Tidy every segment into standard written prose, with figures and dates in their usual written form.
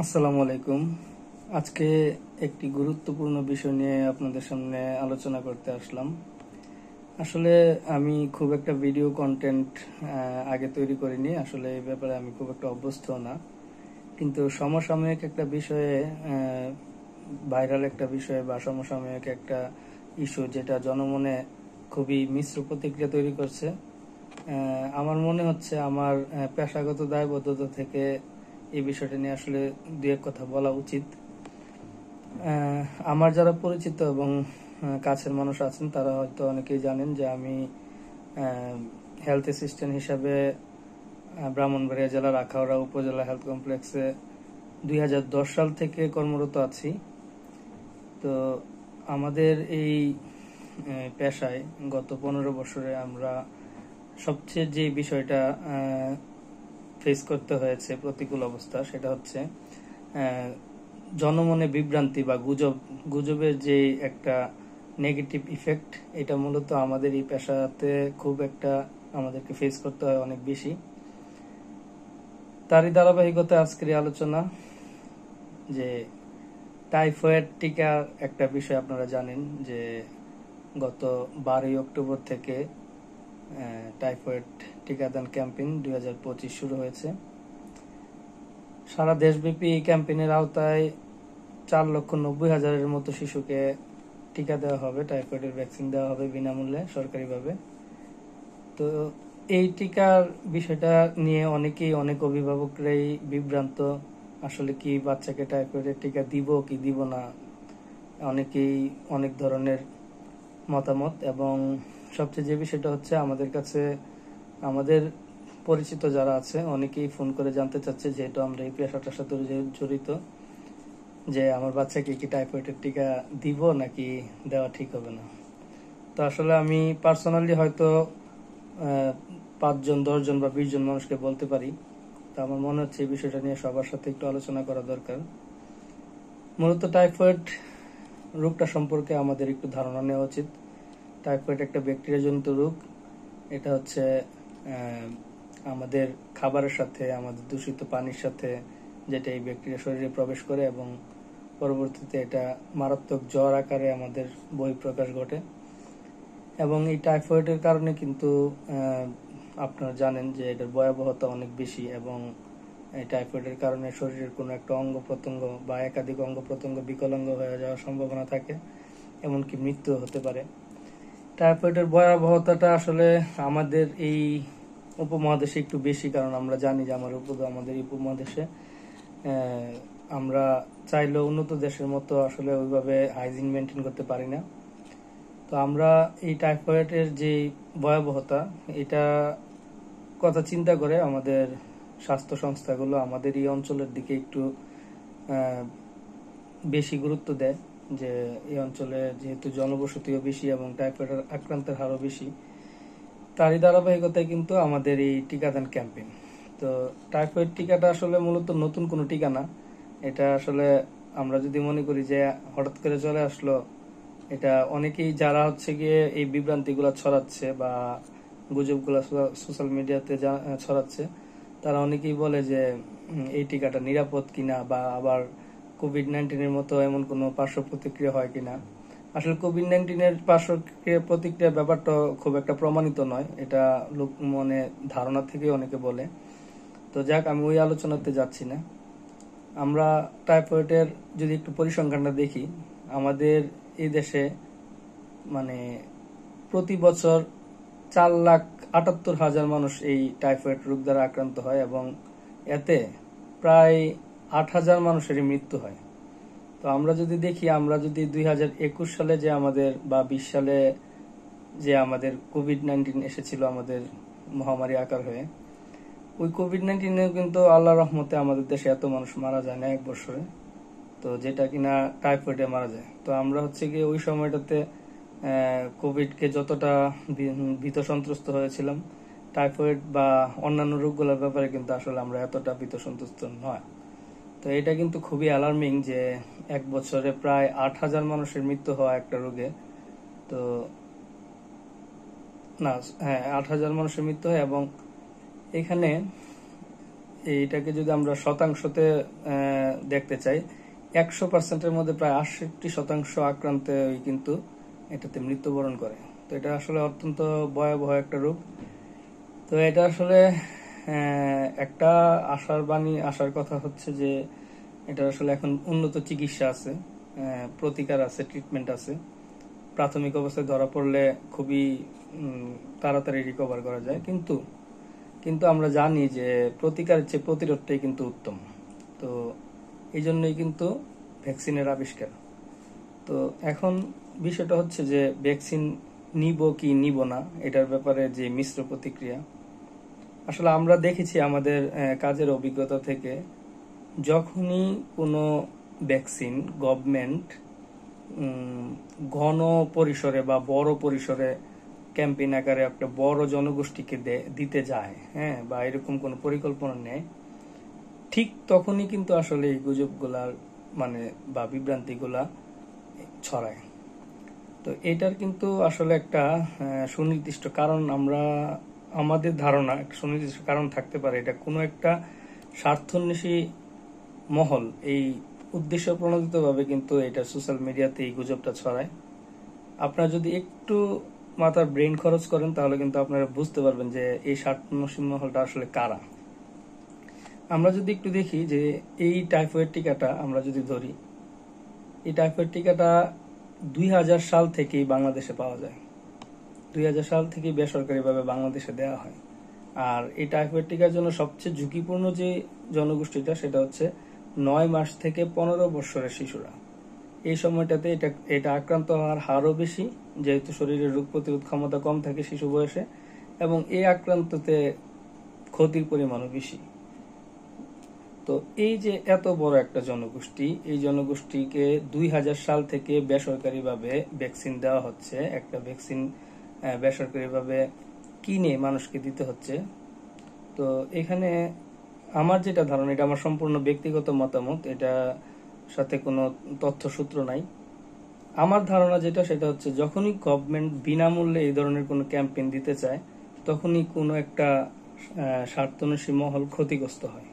আসসালামু আলাইকুম। আজকে একটি গুরুত্বপূর্ণ বিষয় নিয়ে আপনাদের সামনে আলোচনা করতে আসলাম। আসলে আমি খুব একটা ভিডিও কন্টেন্ট আগে তৈরি করিনি, আসলে এই ব্যাপারে আমি খুব একটা অভ্যস্ত না। কিন্তু সমসাময়িক একটা বিষয়ে, ভাইরাল একটা বিষয় বা সমসাময়িক একটা ইস্যু যেটা জনমনে খুবই মিশ্র প্রতিক্রিয়া তৈরি করছে, আমার মনে হচ্ছে আমার পেশাগত দায়বদ্ধতা থেকে এই বিষয়টা নিয়ে আসলে দু এক কথা বলা উচিত। আমার যারা পরিচিত এবং কাছের মানুষ আছেন তারা হয়তো অনেকেই জানেন যে আমি হেলথ অ্যাসিস্ট্যান্ট হিসাবে ব্রাহ্মণবাড়িয়া জেলার আখাউড়া উপজেলা হেলথ কমপ্লেক্সে 2010 সাল থেকে কর্মরত আছি। তো আমাদের এই পেশায় গত 15 বছরে আমরা সবচেয়ে যে বিষয়টা ফেস করতে হয়েছে প্রতিকূল অবস্থা, সেটা হচ্ছে জনমনে বিভ্রান্তি বা গুজবের যে একটা নেগেটিভ ইফেক্ট, এটা মূলত আমাদের এই পেশাতে খুব একটা আমাদেরকে ফেস করতে হয় অনেক বেশি। তারই ধারাবাহিকতা আজকের আলোচনা যে টাইফয়েড টিকার একটা বিষয়। আপনারা জানেন যে গত 12ই অক্টোবর থেকে টাইফয়েড টিকাদান ক্যাম্পেইন 2025 শুরু হয়েছে। সারা দেশব্যাপী এই ক্যাম্পেইনের আওতায় 4,90,000-এর মতো শিশুকে টিকা দেওয়া হবে, টাইফয়েডের ভ্যাকসিন দেওয়া হবে বিনামূল্যে সরকারিভাবে। তো এই টিকার বিষয়টা নিয়ে অনেক অভিভাবকরাই বিভ্রান্ত। আসলে কি বাচ্চাকে টাইফয়েডের টিকা দিব কি দিব না, অনেকেই অনেক ধরনের মতামত। এবং সবচেয়ে যে বিষয়টা হচ্ছে, আমাদের কাছে আমাদের পরিচিত যারা আছে অনেকেই ফোন করে জানতে চাচ্ছে, যেহেতু আমরা এই পেশাটার সাথে জড়িত, যে আমার বাচ্চাকে কি টাইফয়েডের টিকা দিব নাকি দেওয়া ঠিক হবে না। তো আসলে আমি পার্সোনালি হয়তো 5 জন 10 জন বা 20 জন মানুষকে বলতে পারি। তো আমার মনে হচ্ছে এই বিষয়টা নিয়ে সবার সাথে একটু আলোচনা করা দরকার। মূলত টাইফয়েড রোগটা সম্পর্কে আমাদের একটু ধারণা নেওয়া উচিত। টাইফয়েড একটা ব্যাকটেরিয়াজনিত রোগ। এটা হচ্ছে আমাদের খাবারের সাথে, আমাদের দূষিত পানির সাথে, যেটা এই ব্যাকটেরিয়া শরীরে প্রবেশ করে এবং পরবর্তীতে এটা মারাত্মক জ্বর আকারে আমাদের বহিঃপ্রকাশ ঘটে। এবং এই টাইফয়েডের কারণে কিন্তু আপনারা জানেন যে এটার ভয়াবহতা অনেক বেশি, এবং এই টাইফয়েডের কারণে শরীরের কোনো একটা অঙ্গ প্রত্যঙ্গ বা একাধিক অঙ্গ প্রত্যঙ্গ বিকলাঙ্গ হয়ে যাওয়ার সম্ভাবনা থাকে, এমনকি মৃত্যু হতে পারে। টাইফয়েডের ভয়াবহতাটা আসলে আমাদের এই উপমহাদেশে একটু বেশি, কারণ আমরা জানি যে আমাদের এই উপমহাদেশে আমরা চাইলেও উন্নত দেশের মতো আসলে ওইভাবে হাইজিন মেনটেন করতে পারি না। তো আমরা এই টাইফয়েডের যে ভয়াবহতা, এটা কথা চিন্তা করে আমাদের স্বাস্থ্য সংস্থাগুলো আমাদের এই অঞ্চলের দিকে একটু বেশি গুরুত্ব দেয়, যে এই অঞ্চলে যেহেতু জনবসতিও বেশি এবং টাইফয়েডের আক্রান্তের হারও বেশি। তারই ধারাবাহিকতায় কিন্তু আমাদের এই টিকাদান ক্যাম্পেইন। তো টাইফয়েড টিকাটা আসলে মূলত নতুন কোনো টিকা না। এটা আসলে আমরা যদি মনে করি যে হঠাৎ করে চলে আসলো, এটা অনেকেই যারা হচ্ছে গিয়ে এই বিভ্রান্তিগুলো ছড়াচ্ছে বা গুজবগুলো সোশ্যাল মিডিয়াতে ছড়াচ্ছে, তারা অনেকেই বলে যে এই টিকাটা নিরাপদ কিনা, বা আবার কোভিড-19-এর মতো এমন কোনো পার্শ্ব প্রতিক্রিয়া হয় কিনা। আসলে কোভিড-19-এর পার্শ্ব প্রতিক্রিয়ার ব্যাপারটা খুব একটা প্রমাণিত নয়, এটা লোক মনে ধারণা থেকে অনেকে বলে। তো যাক, আমি ওই আলোচনাতে যাচ্ছি না। আমরা টাইফয়েডের যদি একটু পরিসংখ্যানটা দেখি, আমাদের এই দেশে মানে প্রতি বছর 4,78,000 মানুষ এই টাইফয়েড রোগ দ্বারা আক্রান্ত হয়, এবং এতে প্রায় 8,000 মানুষেরই মৃত্যু হয়। তো আমরা যদি দেখি, আমরা যদি 2021 সালে যে আমাদের বা 20 সালে যে আমাদের কোভিড-19 এসেছিল আমাদের মহামারী আকার হয়ে, ওই কোভিড-19 কিন্তু আল্লাহর রহমতে আমাদের দেশে এত মানুষ মারা যায় না এক বছরে, তো যেটা কিনা টাইফয়েডে মারা যায়। তো আমরা হচ্ছে গিয়ে ওই সময়টাতে কোভিডকে যতটা ভীত সন্ত্রস্ত হয়েছিলাম, টাইফয়েড বা অন্যান্য রোগগুলোর ব্যাপারে কিন্তু আসলে আমরা এতটা ভীত সন্ত্রস্ত নয়। তো এটা কিন্তু খুবই অ্যালার্মিং যে এক বছরে প্রায় 8,000 মানুষের মৃত্যু হওয়া একটা রোগে। তো না, হ্যাঁ, 8,000 মানুষের মৃত্যু হয়। এবং এখানে এইটাকে যদি আমরা শতাংশতে দেখতে চাই, 100%-এর মধ্যে প্রায় 68% আক্রান্ত কিন্তু এটাতে মৃত্যুবরণ করে। তো এটা আসলে অত্যন্ত ভয়াবহ একটা রোগ। তো এটা আসলে একটা আশার কথা হচ্ছে যে এটা আসলে এখন উন্নত চিকিৎসা আছে, প্রতিকার আছে, ট্রিটমেন্ট আছে। প্রাথমিক অবস্থায় ধরা পড়লে খুবই তাড়াতাড়ি রিকভার করা যায়। কিন্তু আমরা জানি যে প্রতিকারের চেয়ে প্রতিরোধটাই কিন্তু উত্তম। তো এই জন্যই কিন্তু ভ্যাকসিনের আবিষ্কার। তো এখন বিষয়টা হচ্ছে যে ভ্যাকসিন নিব কি নিব না, এটার ব্যাপারে যে মিশ্র প্রতিক্রিয়া। আসলে আমরা দেখেছি আমাদের কাজের অভিজ্ঞতা থেকে, যখনই কোনো ভ্যাকসিন গভর্নমেন্ট ঘন পরিসরে বা বড় পরিসরে ক্যাম্পেইন আকারে একটা বড় জনগোষ্ঠীকে দিতে যায়, হ্যাঁ, বা এরকম কোনো পরিকল্পনা নেয়, ঠিক তখনই কিন্তু আসলে এই গুজবগুলার বা বিভ্রান্তিগুলা ছড়ায়। তো এটার কিন্তু আসলে একটা সুনির্দিষ্ট কারণ, আমাদের ধারণা একটা সুনির্দিষ্ট কারণ থাকতে পারে। এটা কোনো একটা স্বার্থান্বেষী মহল এই উদ্দেশ্য প্রণোদিত ভাবে কিন্তু এটা সোশ্যাল মিডিয়াতে এই গুজবটা ছড়ায়। আপনারা যদি একটু মাথার ব্রেন খরচ করেন তাহলে কিন্তু আপনারা বুঝতে পারবেন যে এই স্বার্থান্বেষী মহলটা আসলে কারা। আমরা যদি একটু দেখি যে এই টাইফয়েড টিকাটা আমরা যদি ধরি, এই টাইফয়েড টিকাটা 2000 সাল থেকেই বাংলাদেশে পাওয়া যায়। 2000 সাল থেকেই বেসরকারিভাবে বাংলাদেশে দেওয়া হয়। আর এই টাইফয়েড টিকার জন্য সবচেয়ে ঝুঁকিপূর্ণ যে জনগোষ্ঠীটা সেটা হচ্ছে 9 মাস থেকে 15 বছরের শিশুরা। এই সময়টাতে এটা আক্রান্ত হওয়ার হারও বেশি, যেহেতু শরীরের রোগ প্রতিরোধ ক্ষমতা কম থাকে শিশু বয়সে, এবং এই আক্রান্ততে ক্ষতির পরিমাণও বেশি। তো এই যে এত বড় একটা জনগোষ্ঠী, এই জনগোষ্ঠীকে 2000 সাল থেকে বেসরকারিভাবে ভ্যাকসিন দেওয়া হচ্ছে। একটা ভ্যাকসিন বেসরকারিভাবে কিনে মানুষকে দিতে হচ্ছে। তো এখানে আমার যেটা ধারণা, এটা আমার সম্পূর্ণ ব্যক্তিগত মতামত, এটা সাথে কোনো তথ্যসূত্র নাই। আমার ধারণা যেটা, সেটা হচ্ছে যখনই গভর্নমেন্ট বিনামূল্যে এই ধরনের কোনো ক্যাম্পেইন দিতে চায়, তখনই কোনো একটা স্বার্থান্বেষী মহল ক্ষতিগ্রস্ত হয়।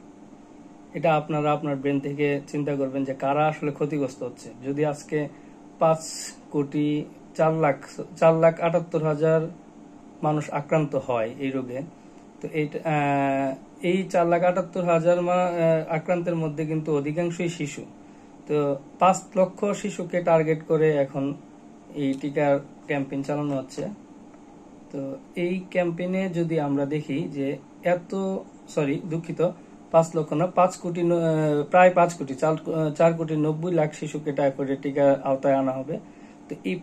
এটা আপনারা আপনার ব্রেন থেকে চিন্তা করবেন যে কারা আসলে ক্ষতিগ্রস্ত হচ্ছে। যদি আজকে 4,78,000 মানুষ আক্রান্ত হয় এই রোগে, তো এই 4,78,000 আক্রান্তের মধ্যে কিন্তু অধিকাংশই শিশু। তো 5 লক্ষ শিশুকে টার্গেট করে এখন এই টিকার ক্যাম্পেইন চালানো হচ্ছে। তো এই ক্যাম্পেইনে যদি আমরা দেখি যে 5 লক্ষ না, 5 কোটি, প্রায় 5 কোটি, 4,90,00,000 শিশুকে টাইফয়েডের টিকার আওতায় আনা হবে। তো এই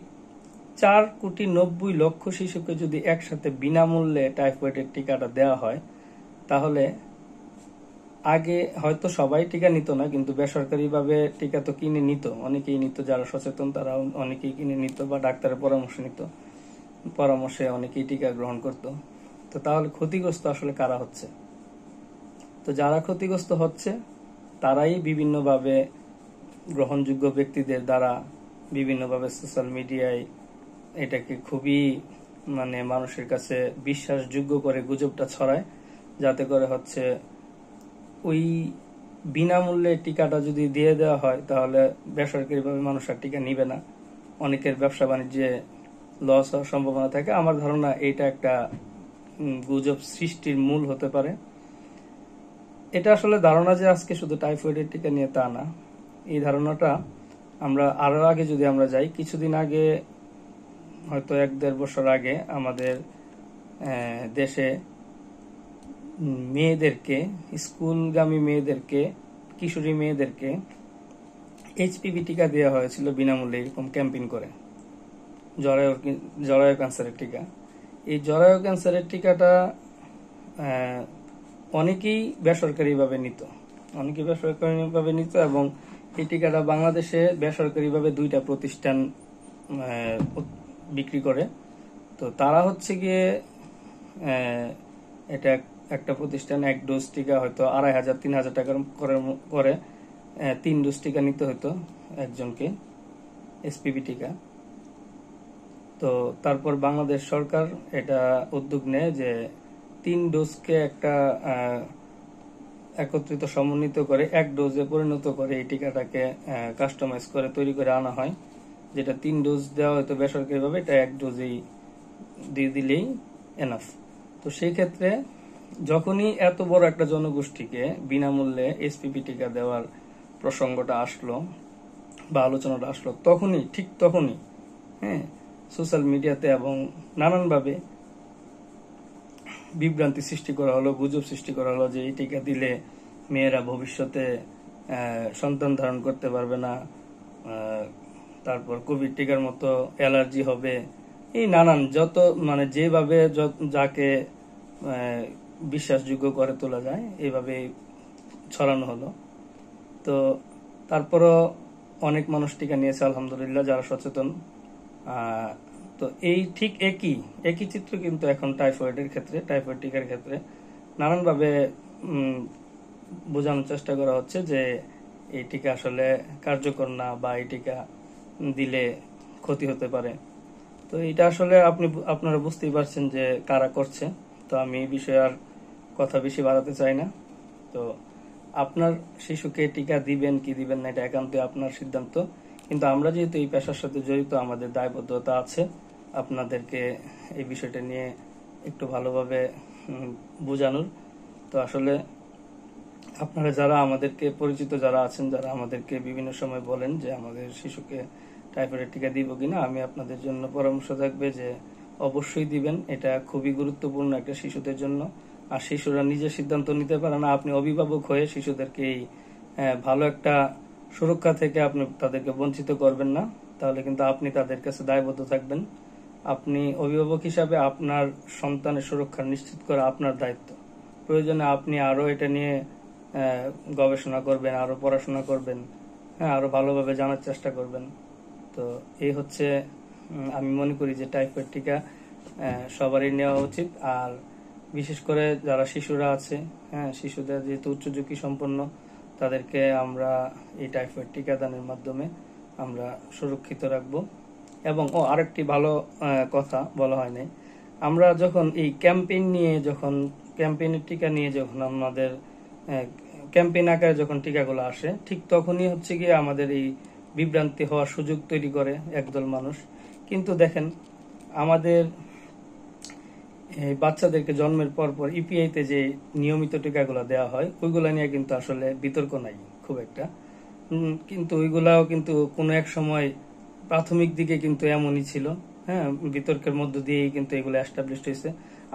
4,90,00,000 শিশুকে যদি একসাথে বিনামূল্যে টাইফয়েডের টিকাটা দেওয়া হয়, তাহলে আগে হয়তো সবাই টিকা নিত না, কিন্তু বেসরকারিভাবে টিকা তো কিনে নিত, অনেকেই নিত, যারা সচেতন তারা অনেকেই কিনে নিত, বা ডাক্তারের পরামর্শ নিত, পরামর্শে অনেকেই টিকা গ্রহণ করত। তো তাহলে ক্ষতিগ্রস্ত আসলে কারা হচ্ছে? তো যারা ক্ষতিগ্রস্ত হচ্ছে তারাই বিভিন্নভাবে গ্রহণযোগ্য ব্যক্তিদের দ্বারা বিভিন্নভাবে সোশ্যাল মিডিয়ায় এটাকে খুবই মানুষের কাছে বিশ্বাসযোগ্য করে গুজবটা ছড়ায়, যাতে করে হচ্ছে ওই বিনামূল্যে টিকাটা যদি দিয়ে দেওয়া হয় তাহলে বেসরকারিভাবে মানুষ আর টিকা নিবে না, অনেকের ব্যবসা বাণিজ্যে লস হওয়ার সম্ভাবনা থাকে। আমার ধারণা এটা একটা গুজব সৃষ্টির মূল হতে পারে। এটা আসলে ধারণা যে আজকে শুধু টাইফয়েডের টিকা নিয়ে তা না। এই ধারণাটা আমরা আরো আগে যদি আমরা যাই, কিছুদিন আগে, হয়তো 1-1.5 বছর আগে, আমাদের দেশে মেয়েদেরকে, স্কুলগামী মেয়েদেরকে, কিশোরী মেয়েদেরকে এইচপিভি টিকা দেওয়া হয়েছিল বিনামূল্যে, এরকম ক্যাম্পেইন করে, জরায়ু ক্যান্সারের টিকা। এই জরায়ু ক্যান্সারের টিকাটা অনেকেই বেসরকারিভাবে নিত, এবং এই টিকাটা বাংলাদেশে বেসরকারিভাবে 2টা প্রতিষ্ঠান বিক্রি করে। তো তারা হচ্ছে গিয়ে, এটা একটা প্রতিষ্ঠান 1 ডোজ টিকা হয়তো 2,500-3,000 টাকার করে 3 ডোজ টিকা নিতে হতো একজনকে, এসপিভি টিকা। তো তারপর বাংলাদেশ সরকার এটা উদ্যোগ নেয় যে 3 ডোজকে একটা একত্রিত সমন্বিত করে এক ডোজে পরিণত করে এই টিকাটাকে কাস্টমাইজ করে তৈরি করে আনা হয়, যেটা 3 ডোজ দেওয়া হয়তো বেসরকারি ভাবে, এটা 1 ডোজেই দিয়ে দিলেই এনাফ। তো সেই ক্ষেত্রে যখনই এত বড় একটা জনগোষ্ঠীকে বিনামূল্যে এসপিপি টিকা দেওয়ার প্রসঙ্গটা আসলো বা আলোচনাটা আসলো, ঠিক তখনই হ্যাঁ সোশ্যাল মিডিয়াতে এবং নানানভাবে বিভ্রান্তি সৃষ্টি করা হলো, গুজব সৃষ্টি করা হলো যে এই টিকা দিলে মেয়েরা ভবিষ্যতে সন্তান ধারণ করতে পারবে না, তারপর কোভিড টিকার মতো অ্যালার্জি হবে, এই নানান যত যেভাবে যাকে বিশ্বাসযোগ্য করে তোলা যায় এইভাবে ছড়ানো হলো। তো তারপরও অনেক মানুষ টিকা নিয়েছে আলহামদুলিল্লাহ, যারা সচেতন। তো এই ঠিক একই চিত্র কিন্তু এখন টাইফয়েড টিকার ক্ষেত্রে নানানভাবে বোঝানোর চেষ্টা করা হচ্ছে যে এই টিকা আসলে কার্যকর না, বা এই টিকা দিলে ক্ষতি হতে পারে। তো এটা আসলে আপনারা বুঝতেই পারছেন যে কারা করছে। তো আমি এই বিষয়ে আর কথা বেশি বাড়াতে চাই না। তো আপনার শিশুকে টিকা দিবেন কি দিবেন না এটা একান্তই আপনার সিদ্ধান্ত, কিন্তু আমরা যেহেতু এই পেশার সাথে জড়িত, আমাদের দায়বদ্ধতা আছে আপনাদেরকে এই বিষয়টা নিয়ে একটু ভালোভাবে বোঝানোর। তো আসলে আপনারা যারা আমাদেরকে পরিচিত যারা আছেন, যারা আমাদেরকে বিভিন্ন সময় বলেন যে আমাদের শিশুকে টাইফয়েডের টিকা দিব কিনা, আমি আপনাদের জন্য পরামর্শ থাকবে যে অবশ্যই দিবেন। এটা খুবই গুরুত্বপূর্ণ একটা শিশুদের জন্য। আর শিশুরা নিজে সিদ্ধান্ত নিতে পারে না, আপনি অভিভাবক হয়ে শিশুদেরকে এই ভালো একটা সুরক্ষা থেকে আপনি তাদেরকে বঞ্চিত করবেন না, তাহলে কিন্তু আপনি তাদের কাছে দায়বদ্ধ থাকবেন। আপনি অভিভাবক হিসাবে আপনার সন্তানের সুরক্ষা নিশ্চিত করা আপনার দায়িত্ব। প্রয়োজনে আপনি আরো এটা নিয়ে গবেষণা করবেন, আরো পড়াশোনা করবেন, হ্যাঁ আরো ভালোভাবে জানার চেষ্টা করবেন। তো এই হচ্ছে আমি মনে করি যে টাইফয়েড টিকা সবারই নেওয়া উচিত। আর বিশেষ করে যারা শিশুরা আছে, হ্যাঁ শিশুদের যেহেতু উচ্চ ঝুঁকি সম্পন্ন, তাদেরকে আমরা এই টাইফয়েড টিকাদানের মাধ্যমে আমরা সুরক্ষিত রাখবো। এবং আরেকটি ভালো কথা বলা হয় নাই, আমরা যখন এই ক্যাম্পেইনের টিকা নিয়ে যখন আমাদের ক্যাম্পেইন আকারে যখন টিকাগুলো আসে, ঠিক তখনই হচ্ছে গিয়ে আমাদের এই বিভ্রান্তি হওয়ার সুযোগ তৈরি করে একদল মানুষ। কিন্তু দেখেন আমাদের এই বাচ্চাদেরকে জন্মের পর ইপিআইতে যে নিয়মিত টিকাগুলো দেওয়া হয়, ওইগুলা নিয়ে কিন্তু আসলে বিতর্ক নাই খুব একটা। কিন্তু ওইগুলাও কিন্তু কোনো এক সময় প্রাথমিক দিকে কিন্তু এমনই ছিল, হ্যাঁ বিতর্কের মধ্য দিয়েই কিন্তু এগুলো এস্টাবলিশড হয়েছে।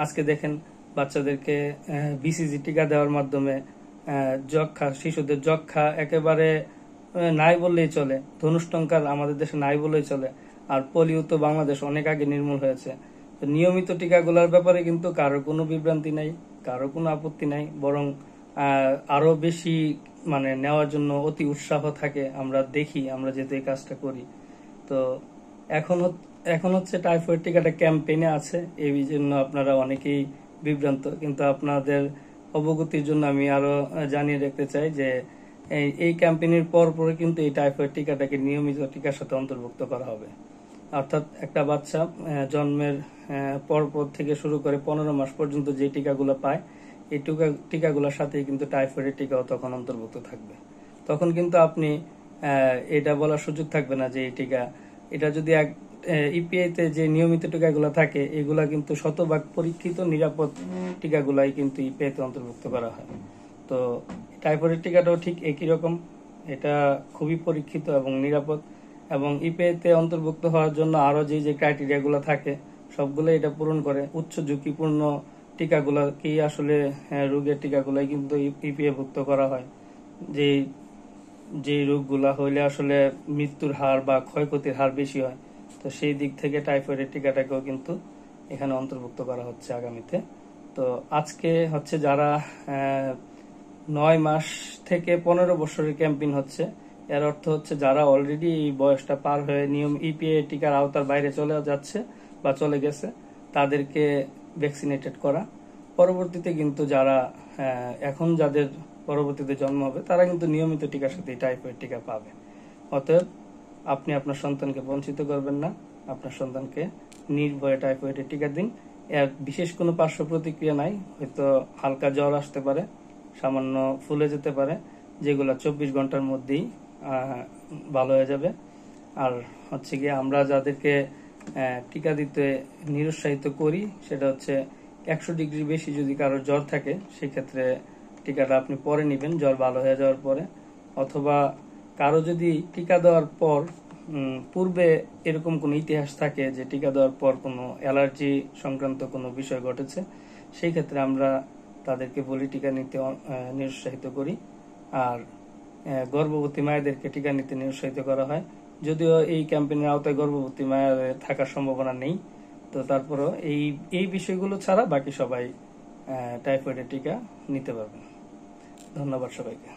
আজকে দেখেন বাচ্চাদেরকে বিসিজি টিকা দেওয়ার মাধ্যমে শিশুদের যক্ষা একেবারে নাই বললেই চলে, ধনুষ্টঙ্কার আমাদের দেশে নাই বললেই চলে। আর পোলিও তো বাংলাদেশ অনেক আগে নির্মূল হয়েছে। তো নিয়মিত টিকাগুলোর ব্যাপারে কিন্তু কারো কোনো বিভ্রান্তি নাই, কারো কোনো আপত্তি নাই, বরং আরো বেশি নেওয়ার জন্য অতি উৎসাহ থাকে। আমরা দেখি, আমরা যেহেতু এই কাজটা করি। তো এখন হচ্ছে টাইফয়েড টিকাটা ক্যাম্পেইনে আছে, এই জন্য আপনারা অনেকেই বিভ্রান্ত। কিন্তু আপনাদের অবগতির জন্য আমি আরো জানিয়ে রাখতে চাই যে এই ক্যাম্পেইনের পরপরই কিন্তু এই টাইফয়েড টিকাটাকে নিয়মিত টিকার সাথে অন্তর্ভুক্ত করা হবে। অর্থাৎ একটা বাচ্চা জন্মের পরপর থেকে শুরু করে 15 মাস পর্যন্ত যে টিকাগুলো পায়, এই টিকাগুলোর সাথে কিন্তু টাইফয়েডের টিকাও তখন অন্তর্ভুক্ত থাকবে। তখন কিন্তু আপনি এটা বলার সুযোগ থাকবে না যে এই টিকা, এটা যদি ইপিআইতে যে নিয়মিত টিকাগুলো থাকে, এগুলা কিন্তু শতভাগ পরীক্ষিত নিরাপদ টিকাগুলাই কিন্তু ইপিআইতে অন্তর্ভুক্ত করা হয়। তো টাইফয়েড টিকাটাও ঠিক একই রকম, এটা খুবই পরীক্ষিত এবং নিরাপদ। এবং ইপিআইতে অন্তর্ভুক্ত হওয়ার জন্য আরো যে ক্রাইটেরিয়া গুলো থাকে সবগুলো এটা পূরণ করে। উচ্চ ঝুঁকিপূর্ণ টিকাগুলো কি আসলে রোগের টিকাগুলাই কিন্তু ইপিআই ভুক্ত করা হয়, যে রোগগুলা হইলে আসলে মৃত্যুর হার বা ক্ষয়ক্ষতির হার বেশি হয়। তো সেই দিক থেকে টাইফয়েডের টিকাটাকেও কিন্তু এখানে অন্তর্ভুক্ত করা হচ্ছে আগামীতে। তো আজকে হচ্ছে যারা 9 মাস থেকে 15 বছরের ক্যাম্পেইন হচ্ছে, এর অর্থ হচ্ছে যারা অলরেডি এই বয়সটা পার হয়ে নিয়ম ইপিআই টিকার আওতার বাইরে চলে যাচ্ছে বা চলে গেছে, তাদেরকে ভ্যাকসিনেটেড করা। পরবর্তীতে কিন্তু যারা এখন যাদের পরবর্তীতে জন্ম হবে, তারা কিন্তু নিয়মিত টিকার সাথে টাইফয়েড টিকা পাবে। অতএব আপনি আপনার সন্তানকে বঞ্চিত করবেন না, আপনার সন্তানকে নির্ভয়ে টাইফয়েডের টিকা দিন। এর বিশেষ কোনো পার্শ্ব প্রতিক্রিয়া নাই, হয়তো হালকা জ্বর আসতে পারে, সামান্য ফুলে যেতে পারে, যেগুলো 24 ঘন্টার মধ্যেই ভালো হয়ে যাবে। আর হচ্ছে গিয়ে আমরা যাদেরকে টিকা দিতে নিরুৎসাহিত করি সেটা হচ্ছে 100 ডিগ্রি বেশি যদি কারোর জ্বর থাকে, সেক্ষেত্রে টিকাটা আপনি পরে নেবেন জ্বর ভালো হয়ে যাওয়ার পরে। অথবা কারো যদি টিকা দেওয়ার পর পূর্বে এরকম কোনো ইতিহাস থাকে যে টিকা দেওয়ার পর কোনো অ্যালার্জি সংক্রান্ত কোনো বিষয় ঘটেছে, সেই ক্ষেত্রে আমরা তাদেরকে বলি টিকা নিতে নিরুৎসাহিত করি। আর গর্ভবতী মায়েদেরকে টিকা নিতে নিরুৎসাহিত করা হয়, যদিও এই ক্যাম্পেইনের আওতায় গর্ভবতী মায়ের থাকার সম্ভাবনা নেই। তো তারপরও এই বিষয়গুলো ছাড়া বাকি সবাই টাইফয়েডের টিকা নিতে পারবেন। ধন্যবাদ সবাইকে।